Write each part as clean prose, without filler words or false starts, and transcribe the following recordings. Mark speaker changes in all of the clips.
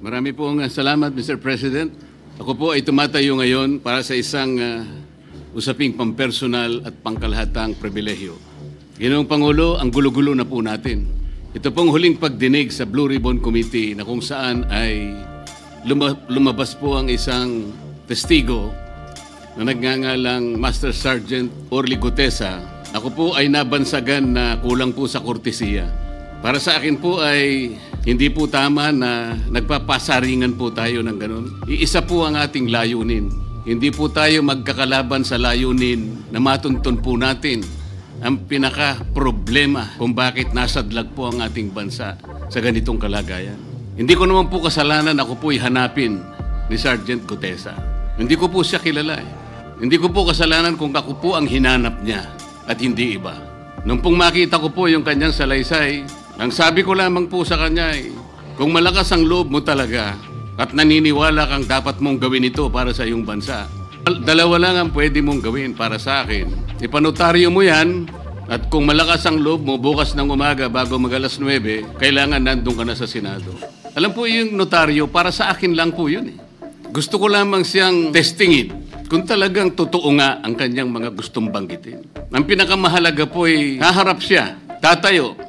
Speaker 1: Marami pong salamat, Mr. President. Ako po ay tumatayo ngayon para sa isang usaping pampersonal at pangkalahatang pribilehyo. Ginoong Pangulo, ang gulo-gulo na po natin. Ito pong huling pagdinig sa Blue Ribbon Committee na kung saan ay lumabas po ang isang testigo na nagngangalang Master Sergeant Orly Gutesa. Ako po ay nabansagan na kulang po sa kortesiya. Para sa akin po ay hindi po tama na nagpapasaringan po tayo ng ganun. Iisa po ang ating layunin. Hindi po tayo magkakalaban sa layunin na matuntun po natin ang pinaka-problema kung bakit nasadlag po ang ating bansa sa ganitong kalagayan. Hindi ko naman po kasalanan ako po'y hanapin ni Sergeant Gutesa. Hindi ko po siya kilala eh. Hindi ko po kasalanan kung ako po ang hinanap niya at hindi iba. Nung pong makita ko po yung kanyang salaysay, ang sabi ko lamang po sa kanya ay, kung malakas ang loob mo talaga at naniniwala kang dapat mong gawin ito para sa iyong bansa, dalawa lang ang pwede mong gawin para sa akin. Ipanotaryo mo yan at kung malakas ang loob mo bukas ng umaga bago mag-alas 9, kailangan nandun ka na sa Senado. Alam po yung notaryo, para sa akin lang po yun eh. Gusto ko lamang siyang testingin kung talagang totoo nga ang kanyang mga gustong banggitin. Ang pinakamahalaga po ay haharap siya, tatayo,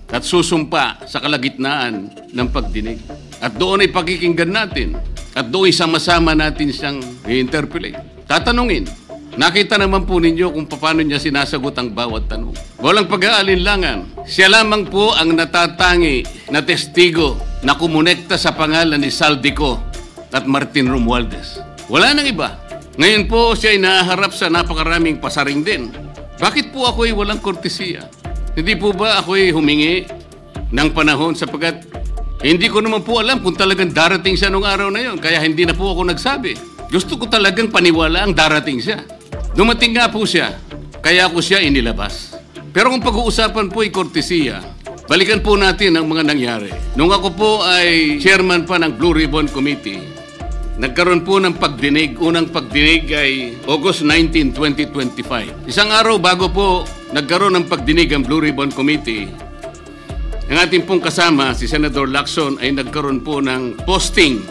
Speaker 1: at susumpa sa kalagitnaan ng pagdinig. At doon ay pakikinggan natin. At doon ay sama-sama natin siyang i-interpolate. Tatanungin. Nakita naman po ninyo kung paano niya sinasagot ang bawat tanong. Walang pag-aalinlangan. Siya lamang po ang natatangi na testigo na kumonekta sa pangalan ni Saldico at Martin Romualdez. Wala nang iba. Ngayon po siya ay naharap sa napakaraming pasaring din. Bakit po ako ay walang kortesiya? Hindi po ba ako ay humingi ng panahon sapagkat hindi ko naman po alam kung talagang darating siya nung araw na yon. Kaya hindi na po ako nagsabi. Gusto ko talagang paniwala ang darating siya. Dumating nga po siya, kaya ako siya inilabas. Pero kung pag-uusapan po ay kortesiya, balikan po natin ang mga nangyari. Nung ako po ay chairman pa ng Blue Ribbon Committee, nagkaroon po ng pagdinig. Unang pagdinig ay August 19, 2025. Isang araw bago po nagkaroon ng pagdinig ang Blue Ribbon Committee, ang ating pong kasama, si Senator Lacson, ay nagkaroon po ng posting.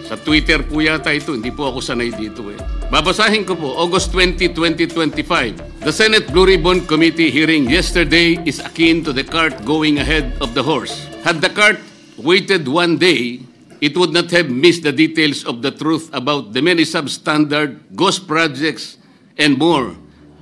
Speaker 1: Sa Twitter po yata ito, hindi po ako sanay dito eh. Babasahin ko po, August 20, 2025. The Senate Blue Ribbon Committee hearing yesterday is akin to the cart going ahead of the horse. Had the cart waited one day, it would not have missed the details of the truth about the many substandard ghost projects and more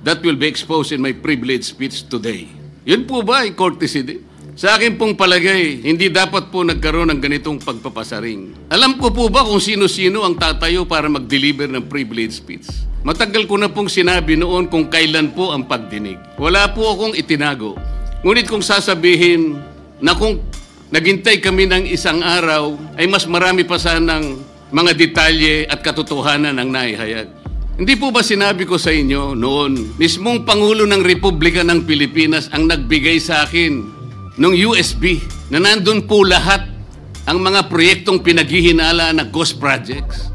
Speaker 1: that will be exposed in my privileged speech today. Yun po ba ay courtesy din? Sa akin pong palagay, hindi dapat po nagkaroon ng ganitong pagpapasaring. Alam ko po ba kung sino-sino ang tatayo para mag-deliver ng privileged speech? Matagal ko na pong sinabi noon kung kailan po ang pagdinig. Wala po akong itinago. Ngunit kung sasabihin na kung naghintay kami ng isang araw, ay mas marami pa sanang mga detalye at katotohanan ang naihayag. Hindi po ba sinabi ko sa inyo noon, mismong Pangulo ng Republika ng Pilipinas ang nagbigay sa akin ng USB na nandun po lahat ang mga proyektong pinaghihinala na ghost projects?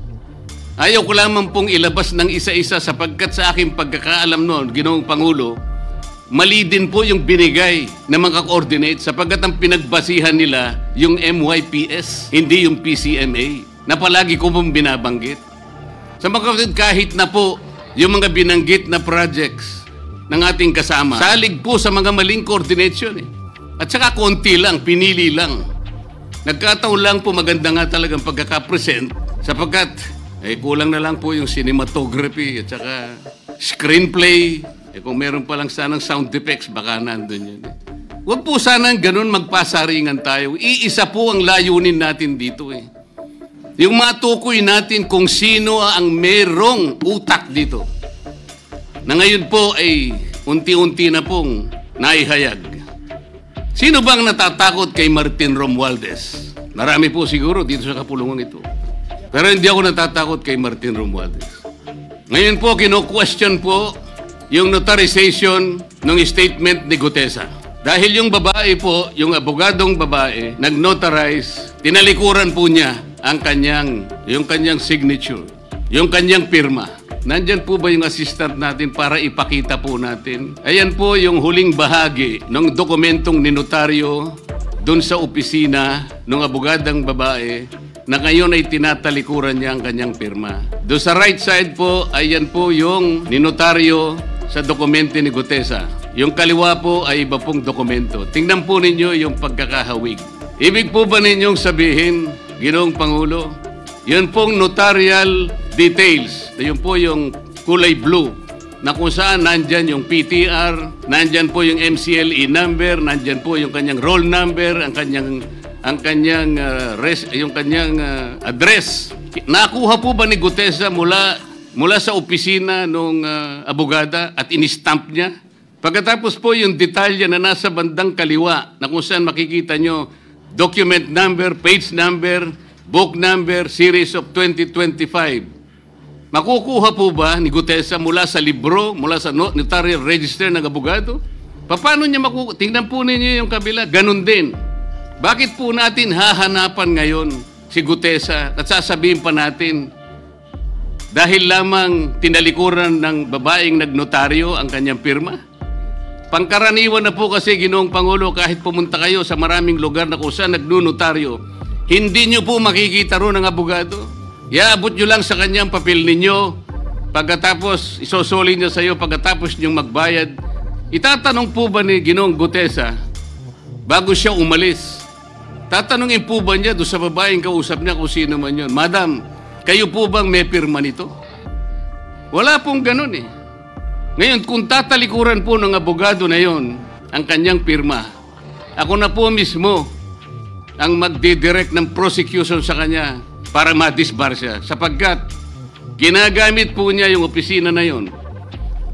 Speaker 1: Ayaw ko lamang pong ilabas ng isa-isa sapagkat sa aking pagkakaalam noon, Ginoong Pangulo, mali din po yung binigay na mga coordinates sapagkat ang pinagbasihan nila yung MYPS, hindi yung PCMA, na palagi ko pong binabanggit. Sa mga kapatid, kahit na po yung mga binanggit na projects ng ating kasama, salig po sa mga maling coordination eh. At saka konti lang, pinili lang. Nagkataon lang po maganda nga talagang pagkakapresent sapagkat kulang na lang po yung cinematography at saka screenplay. Kung meron pa lang sanang sound effects, baka nandun yun. Huwag po sanang ganun magpasaringan tayo. Iisa po ang layunin natin dito eh. Yung matukoy natin kung sino ang merong utak dito. Na ngayon po ay unti-unti na pong naihayag. Sino bang natatakot kay Martin Romualdez? Marami po siguro dito sa kapulungan ito. Pero hindi ako natatakot kay Martin Romualdez. Ngayon po, kino-question po yung notarization ng statement ni Gutesa. Dahil yung babae po, yung abogadong babae, nag-notarize, tinalikuran po niya ang yung kanyang signature, yung kanyang pirma. Nandyan po ba yung assistant natin para ipakita po natin? Ayan po yung huling bahagi ng dokumentong ninotaryo doon sa opisina ng abogadang babae na ngayon ay tinatalikuran niya ang kanyang pirma. Do sa right side po, ayan po yung ninotaryo sa dokumento ni Gutesa. Yung kaliwa po ay iba pong dokumento. Tingnan po ninyo yung pagkakahawig. Ibig po ba ninyong sabihin, Ginoong Pangulo, yun pong notarial details, yun po yung kulay blue, na kung saan nandyan yung PTR, nandyan po yung MCLE number, nandyan po yung kanyang roll number, yung kanyang address. Nakuha po ba ni Gutesa mula sa opisina ng abogada at in-stamp niya? Pagkatapos po yung detalye na nasa bandang kaliwa, na kung saan makikita nyo document number, page number, book number, series of 2025. Makukuha po ba ni Gutesa mula sa libro, mula sa notarial register ng abogado? Paano niya makukuha? Tingnan po ninyo yung kabila, ganun din. Bakit po natin hahanapan ngayon si Gutesa at sasabihin pa natin dahil lamang tinalikuran ng babaeng nagnotaryo ang kanyang pirma? Pangkaraniwan na po kasi, Ginoong Pangulo, kahit pumunta kayo sa maraming lugar na kung saan nagnotaryo, hindi nyo po makikita ron ang abogado. Iaabot nyo lang sa kanyang papel ninyo, pagkatapos isosoli niya sa iyo, pagkatapos nyong magbayad. Itatanong po ba ni Ginoong Gutesa, bago siya umalis, tatanungin po ba niya doon sa babaeng kausap niya kung sino man yun, Madam, kayo po bang may pirma nito? Wala pong ganun eh. Ngayon, kung tatalikuran po ng abogado na yon ang kanyang pirma, ako na po mismo ang magdidirect ng prosecution sa kanya para ma-disbar siya, sapagkat ginagamit po niya yung opisina na yon.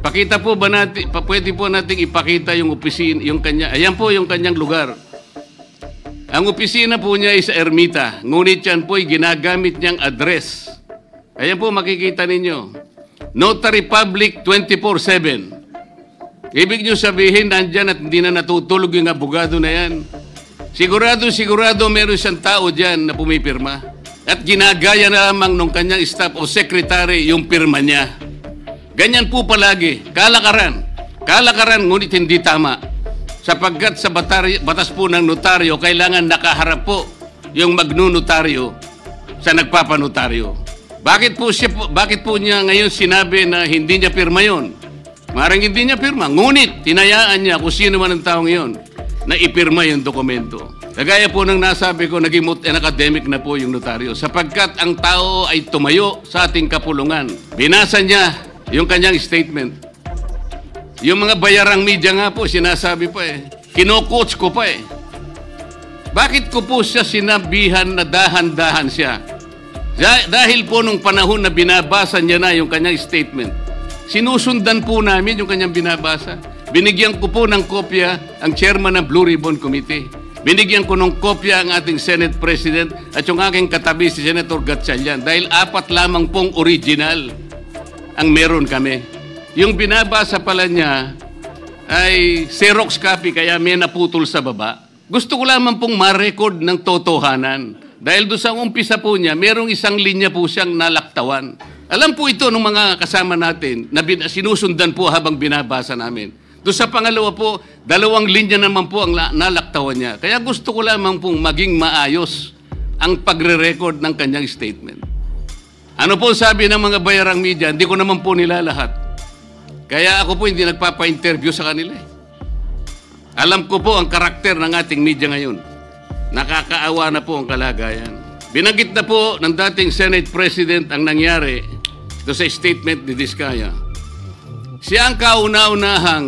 Speaker 1: Pakita po ba natin, pwede po nating ipakita yung opisina, yung kanya, ayan po yung kanyang lugar. Ang opisina po niya ay sa Ermita, ngunit yan po ay ginagamit niyang address. Ayan po makikita ninyo. Notary Public 24/7. Ibig niyo sabihin, nandyan at hindi na natutulog yung abogado na yan. Sigurado meron siyang tao dyan na pumipirma. At ginagaya na lamang nung kanyang staff o secretary yung pirma niya. Ganyan po palagi. Kalakaran. Kalakaran, ngunit hindi tama. Sapagkat sa batas po ng notaryo, kailangan nakaharap po yung magnunotaryo sa nagpapanotaryo. Bakit po niya ngayon sinabi na hindi niya pirma yon? Maring hindi niya pirma. Ngunit, tinayaan niya kung sino man ang taong yon na ipirma yung dokumento. Kagaya po ng nasabi ko, naging academic na po yung notaryo sapagkat ang tao ay tumayo sa ating kapulungan. Binasa niya yung kanyang statement. Yung mga bayarang media nga po, sinasabi pa eh. Kino-coach ko pa eh. Bakit ko po siya sinabihan na dahan-dahan siya? Dahil po nung panahon na binabasa niya na yung kanyang statement, sinusundan po namin yung kanyang binabasa. Binigyan ko po ng kopya ang chairman ng Blue Ribbon Committee. Binigyan ko ng kopya ang ating Senate President at yung aking katabi si Senator Gatchalian dahil 4 lamang pong original ang meron kami. Yung binabasa pala niya ay Xerox copy kaya may naputol sa baba. Gusto ko lamang pong ma-record ng totohanan. Dahil doon sa umpisa po niya, merong isang linya po siyang nalaktawan. Alam po ito ng mga kasama natin na sinusundan po habang binabasa namin. Doon sa pangalawa po, 2 linya naman po ang nalaktawan niya. Kaya gusto ko lamang pong maging maayos ang pagre-record ng kanyang statement. Ano po sabi ng mga bayarang media? Hindi ko naman po nila lahat. Kaya ako po hindi nagpapa-interview sa kanila. Alam ko po ang karakter ng ating media ngayon. Nakakaawa na po ang kalagayan. Binanggit na po ng dating Senate President ang nangyari do sa statement ni Diskaya. Siya ang kauna-unahang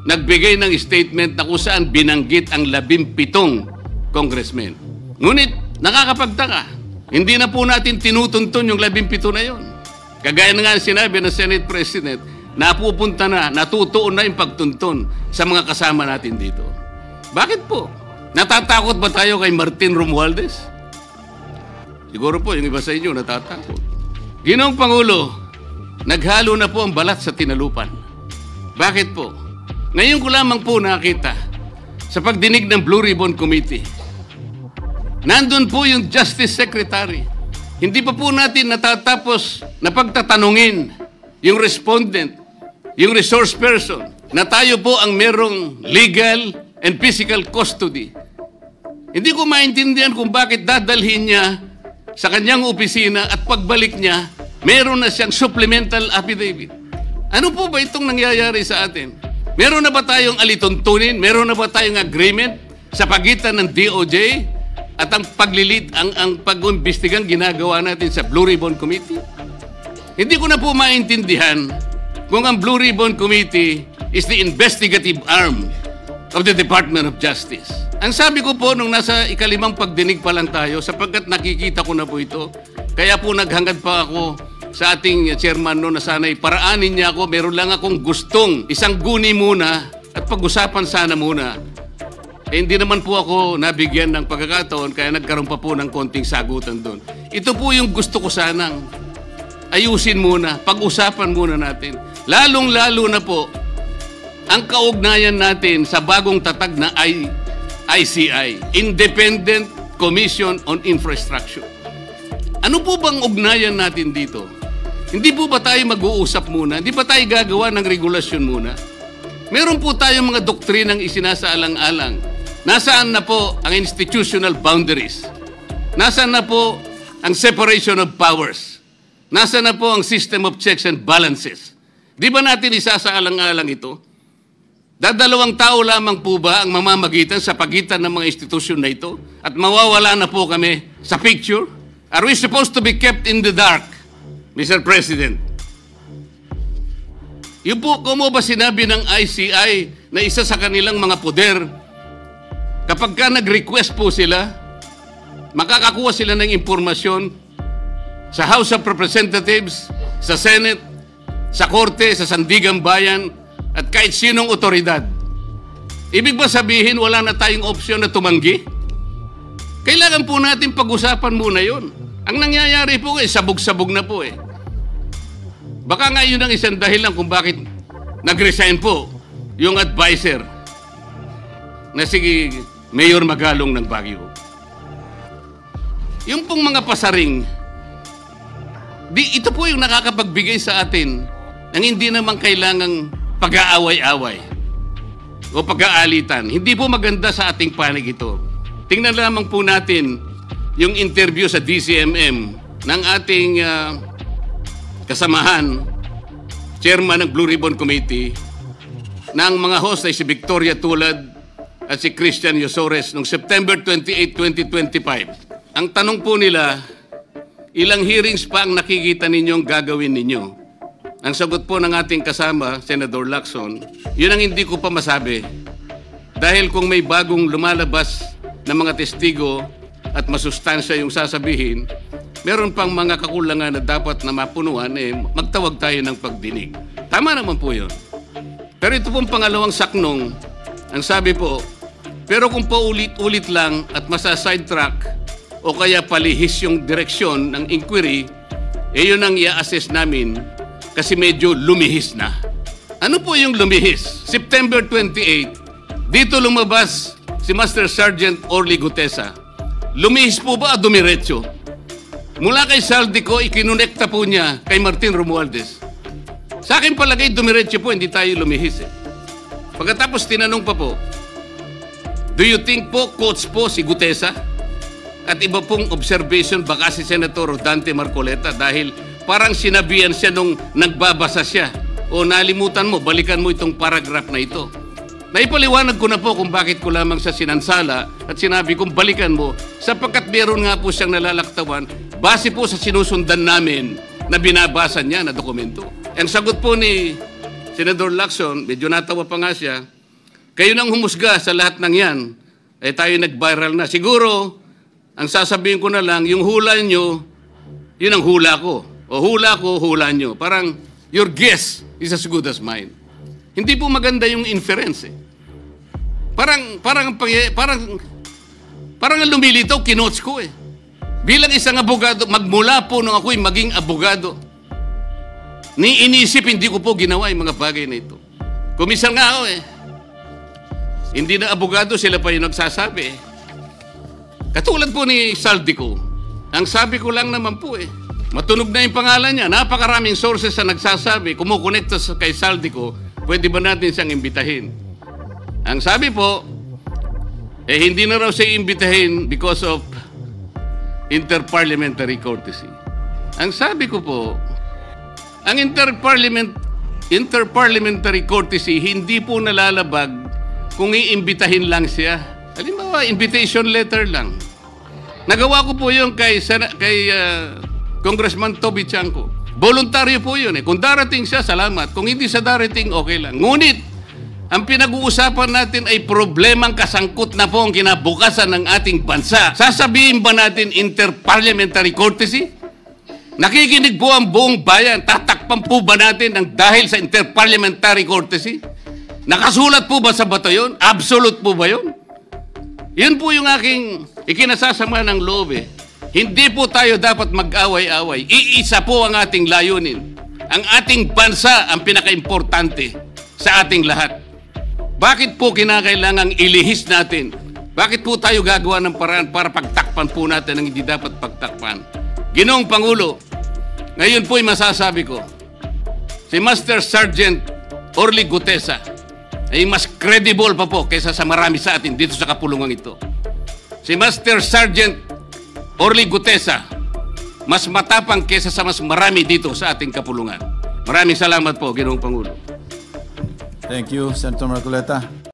Speaker 1: nagbigay ng statement na kung saan binanggit ang 17 congressmen. Ngunit, nakakapagtaka. Hindi na po natin tinutuntun yung 17 na yon. Kagaya na nga sinabi ng Senate President, napupunta na, natutuon na yung pagtuntun sa mga kasama natin dito. Bakit po? Natatakot ba tayo kay Martin Romualdez? Siguro po, yung iba sa inyo natatakot. Ginoong Pangulo, naghalo na po ang balat sa tinalupan. Bakit po? Ngayon ko lamang po nakita sa pagdinig ng Blue Ribbon Committee. Nandun po yung Justice Secretary. Hindi pa po natin natatapos na pagtatanungin yung respondent, yung resource person, na tayo po ang merong legal and physical custody. Hindi ko maintindihan kung bakit dadalhin niya sa kanyang opisina at pagbalik niya, meron na siyang supplemental affidavit. Ano po ba itong nangyayari sa atin? Meron na ba tayong alituntunin? Meron na ba tayong agreement sa pagitan ng DOJ at ang ang pag-imbestigang ginagawa natin sa Blue Ribbon Committee? Hindi ko na po maintindihan kung ang Blue Ribbon Committee is the investigative arm of the Department of Justice. Ang sabi ko po nung nasa ikalimang pagdinig pa lang tayo, sapagkat nakikita ko na po ito, kaya po naghangad pa ako sa ating chairman no na sana'y paraanin niya ako, meron lang akong gustong isang guni muna at pag-usapan sana muna. Hindi naman po ako nabigyan ng pagkakataon kaya nagkaroon pa po ng konting sagutan doon. Ito po yung gusto ko sanang ayusin muna, pag-usapan muna natin. Lalong-lalo na po ang kaugnayan natin sa bagong tatag na ICI, Independent Commission on Infrastructure. Ano po bang ugnayan natin dito? Hindi po ba tayo mag-uusap muna? Hindi ba tayo gagawa ng regulasyon muna? Meron po tayong mga doktrinang isinasaalang-alang. Nasaan na po ang institutional boundaries? Nasaan na po ang separation of powers? Nasaan na po ang system of checks and balances? Di ba natin isasaalang-alang ito? Dadalawang tao lamang po ba ang mamamagitan sa pagitan ng mga institusyon na ito? At mawawala na po kami sa picture? Are we supposed to be kept in the dark, Mr. President? Yung po, kung mo ba sinabi ng ICI na isa sa kanilang mga poder, kapag ka nag-request po sila, makakakuha sila ng impormasyon sa House of Representatives, sa Senate, sa Korte, sa Sandigang Bayan, at kahit sinong otoridad. Ibig ba sabihin wala na tayong opsyon na tumanggi? Kailangan po natin pag-usapan muna yon. Ang nangyayari po sabog-sabog na po eh. Baka nga yun ang isang dahilan kung bakit nag-resign po yung advisor na si Mayor Magalong ng Baguio. Yung pong mga pasaring, ito po yung nakakapagbigay sa atin ng hindi naman kailangang pag-aaway-away o pag-aalitan. Hindi po maganda sa ating panig ito. Tingnan lamang po natin yung interview sa DCMM ng ating kasamahan, chairman ng Blue Ribbon Committee, ng mga host ay si Victoria Tulad at si Christian Yosores noong September 28, 2025. Ang tanong po nila, ilang hearings pa ang nakikita ninyong gagawin ninyo? Ang sagot po ng ating kasama, Senator Lacson, yun ang hindi ko pa masabi. Dahil kung may bagong lumalabas na mga testigo at masustansya yung sasabihin, meron pang mga kakulangan na dapat na mapunuan, magtawag tayo ng pagdinig. Tama naman po yun. Pero ito pong pangalawang saknong, ang sabi po, pero kung paulit-ulit lang at masa-sidetrack o kaya palihis yung direksyon ng inquiry, yun ang i-assess namin kasi medyo lumihis na. Ano po yung lumihis? September 28, dito lumabas si Master Sergeant Orly Gutesa. Lumihis po ba o dumiretso? Mula kay Saldico, ikinonekta po niya kay Martin Romualdez. Sa akin palagay, dumiretso po, hindi tayo lumihis eh. Pagkatapos tinanong pa po, do you think po, coach po si Gutesa? At iba pong observation, baka si Senator Dante Marcoleta dahil parang sinabihan siya nung nagbabasa siya. O nalimutan mo, balikan mo itong paragraph na ito. Naipaliwanag ko na po kung bakit ko lamang siya sinansala at sinabi kong balikan mo sapagkat meron nga po siyang nalalaktawan base po sa sinusundan namin na binabasa niya na dokumento. Ang sagot po ni Senator Lacson, medyo natawa pa nga siya, kayo nang humusga sa lahat ng yan, tayo nag-viral na. Siguro, ang sasabihin ko na lang, yung hula nyo, yun ang hula ko. O hula ko, hula nyo. Parang, your guess is as good as mine. Hindi po maganda yung inference eh. Parang ang lumilitaw, kinots ko eh. Bilang isang abogado, magmula po nung ako'y maging abogado, inisip, hindi ko po ginawa yung mga bagay na ito. Kumisan nga ako eh. Hindi na abogado, sila pa yung nagsasabi eh. Katulad po ni Saldico, ang sabi ko lang naman po eh, matunog na yung pangalan niya, napakaraming sources na nagsasabi, kumukonekta kay Saldico, pwede ba natin siyang imbitahin? Ang sabi po, hindi na raw siya imbitahin because of interparliamentary courtesy. Ang sabi ko po, ang interparliamentary courtesy hindi po nalalabag kung iimbitahin lang siya. Halimbawa, invitation letter lang. Nagawa ko po yun kay Congressman Toby Chanco. Voluntaryo po yun eh. Kung darating siya, salamat. Kung hindi siya darating, okay lang. Ngunit, ang pinag-uusapan natin ay problemang kasangkot na po ang kinabukasan ng ating bansa. Sasabihin ba natin interparliamentary courtesy? Nakikinig po ang buong bayan. Tatakpan po ba natin ang dahil sa interparliamentary courtesy? Nakasulat po ba sa bato yun? Absolute po ba yun? Yun po yung aking ikinasasama ng loob eh. Hindi po tayo dapat mag-away-away. Iisa po ang ating layunin. Ang ating bansa ang pinaka-importante sa ating lahat. Bakit po kinakailangang ilihis natin? Bakit po tayo gagawa ng paraan para pagtakpan po natin ang hindi dapat pagtakpan? Ginoong Pangulo, ngayon po'y masasabi ko, si Master Sergeant Orly Gutesa ay mas credible pa po kaysa sa marami sa atin dito sa kapulungan ito. Si Master Sergeant Orly Gutesa, mas matapang kaysa sa mas marami dito sa ating kapulungan. Maraming salamat po, Ginoong Pangulo.
Speaker 2: Thank you, Senator Marcoleta.